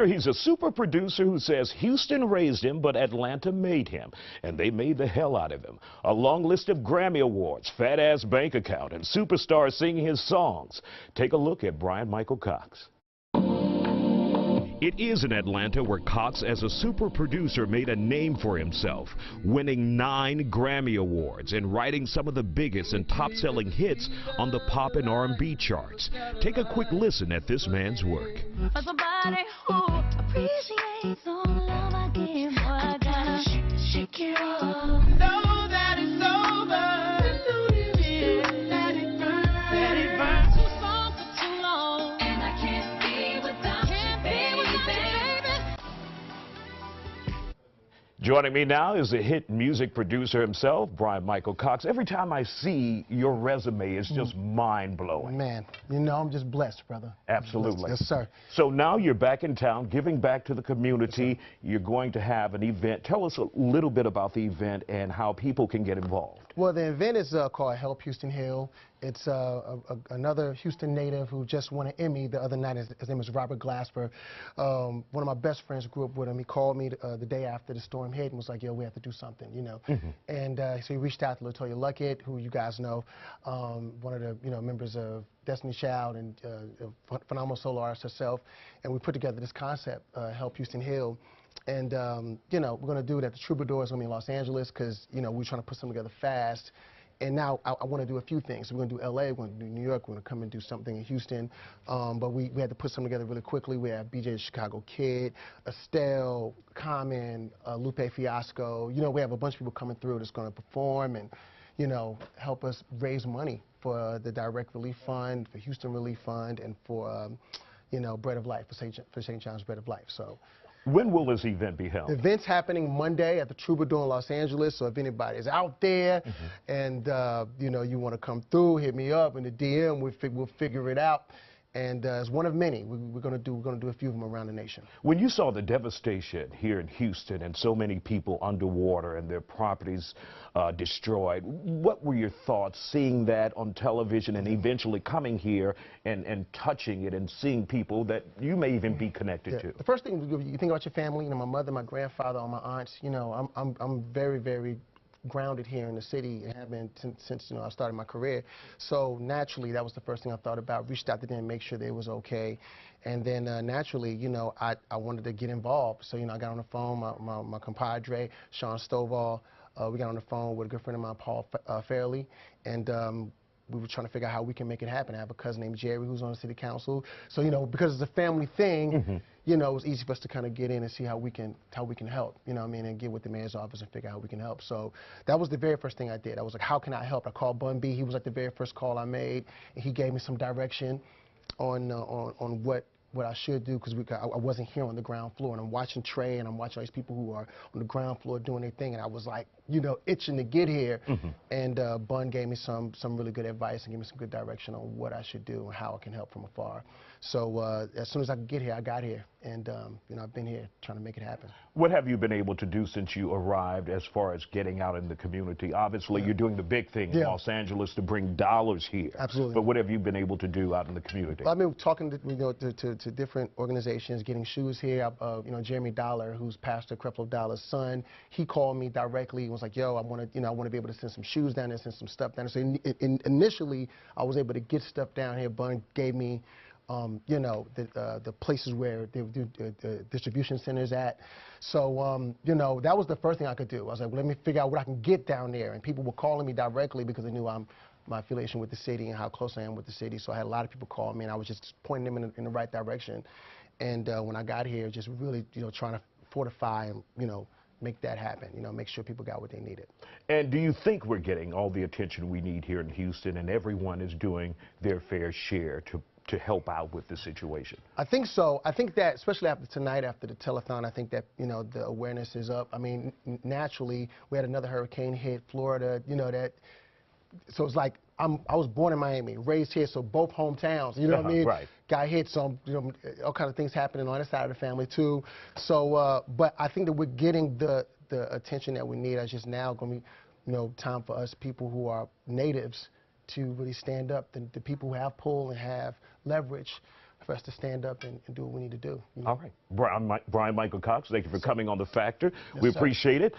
He's a super producer who says Houston raised him, but Atlanta made him, and they made the hell out of him. A long list of Grammy Awards, fat-ass bank account, and superstars singing his songs. Take a look at Bryan-Michael Cox. It is in Atlanta where Cox, as a super producer, made a name for himself, winning 9 Grammy Awards and writing some of the biggest and top-selling hits on the pop and R&B charts. Take a quick listen at this man's work. For somebody who appreciates all the love I give, boy, I gotta shake it off. Know that it's over. Let it burn. Let it burn. Too long for too long. And I can't be without you, baby. Joining me now is the hit music producer himself, Bryan-Michael Cox. Every time I see your resume, it's just mind-blowing. Man, you know, I'm just blessed, brother. Absolutely. Yes, sir. So now you're back in town, giving back to the community. You're going to have an event. Tell us a little bit about the event and how people can get involved. Well, the event is called Help Houston Heal. It's another Houston native who just won an Emmy the other night. His name is Robert Glasper. One of my best friends grew up with him. He called me the day after the storm hit and was like, yo, we have to do something, you know. And so he reached out to LaToya Luckett, who you guys know, one of the members of Destiny Child and phenomenal solo artist herself. And we put together this concept, Help Houston Heal. And, you know, we're going to do it at the Troubadour. It's going to be in Los Angeles because, you know, we're trying to put something together fast. And now I want to do a few things. So we're going to do L.A., we're going to do New York, we're going to come and do something in Houston. But we had to put something together really quickly. We have BJ the Chicago Kid, Estelle, Common, Lupe Fiasco. You know, we have a bunch of people coming through that's going to perform and, you know, help us raise money for the Direct Relief Fund, for Houston Relief Fund, and for, you know, Bread of Life, for St. John's Bread of Life. So. When will this event be held? The event's happening Monday at the Troubadour in Los Angeles, so if anybody is out there and, you know, you want to come through, hit me up in the DM, we'll figure it out. And it's one of many. We're going to do a few of them around the nation. When you saw the devastation here in Houston and so many people underwater and their properties destroyed, what were your thoughts seeing that on television and eventually coming here and touching it and seeing people that you may even be connected to? The first thing you think about your family, you know, my mother, my grandfather, all my aunts. You know, I'm very, very grounded here in the city and have been since you know I started my career. So naturally, that was the first thing I thought about. Reached out to them, make sure they was okay, and then naturally, you know, I wanted to get involved. So you know, I got on the phone, my compadre Sean Stovall. We got on the phone with a good friend of mine, Paul Fairley, and we were trying to figure out how we can make it happen. I have a cousin named Jerry who's on the city council. So you know, because it's a family thing. You know, it was easy for us to kind of get in and see how we can help, you know what I mean, and get with the mayor's office and figure out how we can help. So that was the very first thing I did. I was like, how can I help? I called Bun B. He was like the very first call I made, and he gave me some direction on what I should do, because I wasn't here on the ground floor, and I'm watching Trey and I'm watching all these people who are on the ground floor doing their thing, and I was like, you know, itching to get here. And Bun gave me some really good advice and gave me some good direction on what I should do and how I can help from afar. So as soon as I could get here, I got here, and you know, I've been here trying to make it happen. What have you been able to do since you arrived as far as getting out in the community? Obviously, you're doing the big thing in Los Angeles to bring dollars here. Absolutely. But what have you been able to do out in the community? Well, I've been talking to, you know, to different organizations, getting shoes here. You know, Jeremy Dollar, who's Pastor Creflo Dollar's son, he called me directly and was like, yo, I want to be able to send some shoes down there, send some stuff down there. So initially, I was able to get stuff down here. Bun gave me you know, the places where they would do the distribution centers at. So, you know, that was the first thing I could do. I was like, well, let me figure out what I can get down there. And people were calling me directly because they knew my affiliation with the city and how close I am with the city. So I had a lot of people call me, and I was just pointing them in the right direction. And when I got here, just really, you know, trying to fortify and, you know, make that happen, you know, make sure people got what they needed. And do you think we're getting all the attention we need here in Houston, and everyone is doing their fair share to help out with the situation? I think so. I think that, especially after tonight, after the telethon, I think that, you know, the awareness is up. I mean, naturally, we had another hurricane hit Florida, you know, that, so it's like, I was born in Miami, raised here, so both hometowns, you know what I mean? Right. Got hit, so, you know, all kinds of things happening on the other side of the family, too. So, but I think that we're getting the attention that we need. It's just now going to be, you know, time for us people who are natives to really stand up, the people who have pull and have leverage for us to stand up and do what we need to do. You know? All right. Bryan-Michael Cox, thank you for coming on The Factor. Yes, We sir. appreciate it.